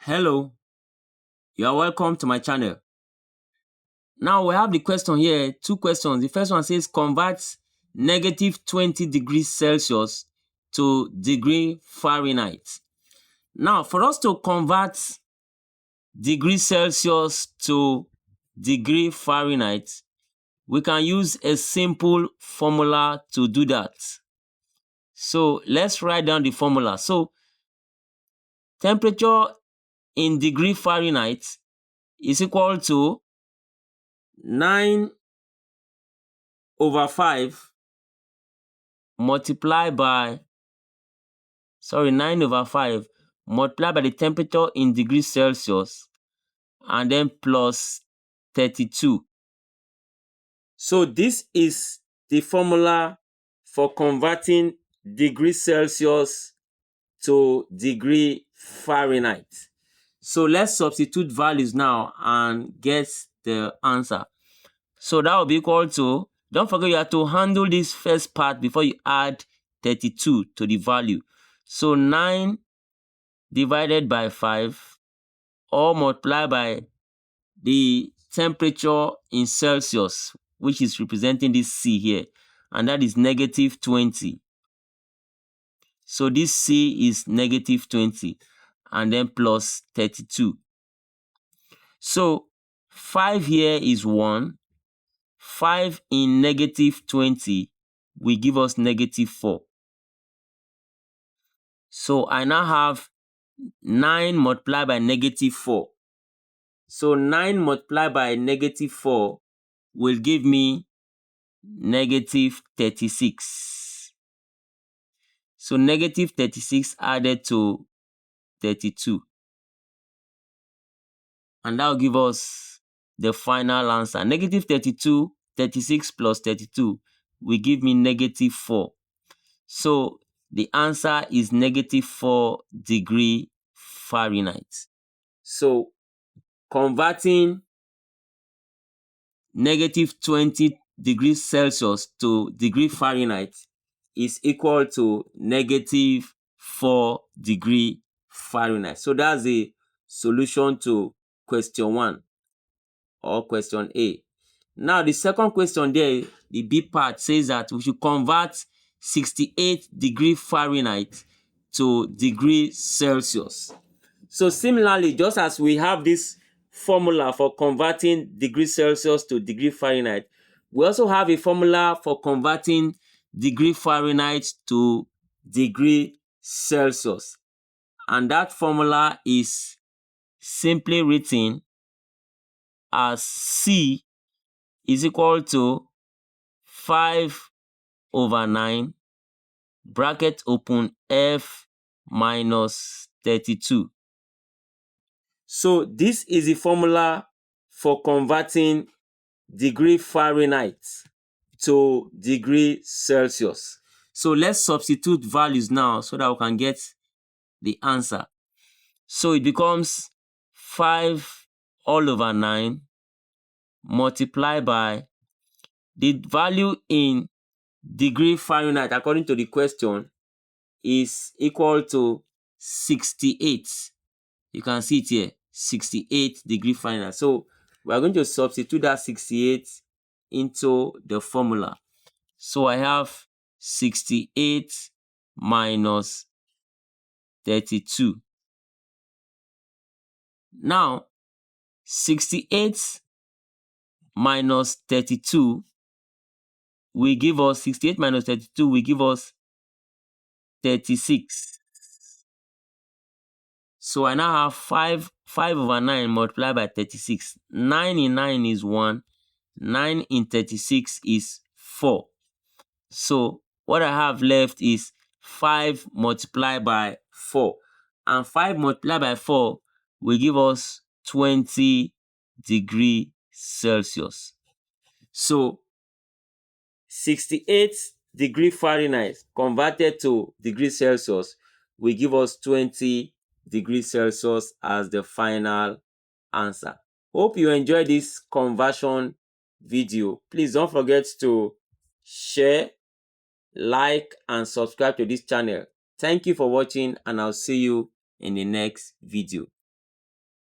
Hello, you are welcome to my channel. Now we have the question here, two questions. The first one says convert negative 20 degrees Celsius to degree Fahrenheit. Now for us to convert degree Celsius to degree Fahrenheit, we can use a simple formula to do that. So let's write down the formula. So temperature in degree Fahrenheit is equal to 9 over 5 multiplied by 9 over 5 multiplied by the temperature in degrees Celsius and then plus 32. So this is the formula for converting degree Celsius to degree Fahrenheit. So let's substitute values now and get the answer. So that will be equal to, don't forget you have to handle this first part before you add 32 to the value. So 9 divided by 5 or multiplied by the temperature in Celsius, which is representing this C here, and that is negative 20. So this C is negative 20 and then plus 32. So 5 here is 1. 5 in negative 20 will give us negative 4. So I now have 9 multiplied by negative 4. So 9 multiplied by negative 4 will give me negative 36. So negative 36 added to 32. And that will give us the final answer. Negative 32, 36 plus 32 will give me negative 4. So the answer is negative 4 degree Fahrenheit. So converting negative 20 degrees Celsius to degree Fahrenheit is equal to negative 4 degree Fahrenheit. So that's the solution to question 1 or question A. Now the second question there, the B part, says that we should convert 68 degree Fahrenheit to degree Celsius. So similarly, just as we have this formula for converting degree Celsius to degree Fahrenheit, we also have a formula for converting degree Fahrenheit to degree Celsius. And that formula is simply written as C is equal to 5 over 9 bracket open F minus 32. So this is the formula for converting degree Fahrenheit to degree Celsius. So let's substitute values now so that we can get the answer. So it becomes 5 all over 9 multiplied by the value in degree Fahrenheit according to the question is equal to 68. You can see it here, 68 degree Fahrenheit. So we are going to substitute that 68 into the formula. So I have 68 minus 32. Now, 68 minus 32 will give us, 68 minus 32 will give us 36. So I now have 5 over 9 multiplied by 36. 9 in 9 is 1. 9 in 36 is 4. So what I have left is 5 multiplied by 4. And 5 multiplied by 4 will give us 20 degree Celsius. So 68 degree Fahrenheit converted to degree Celsius will give us 20 degrees Celsius as the final answer. Hope you enjoyed this conversion video. Please don't forget to share, like, and subscribe to this channel. Thank you for watching, and I'll see you in the next video.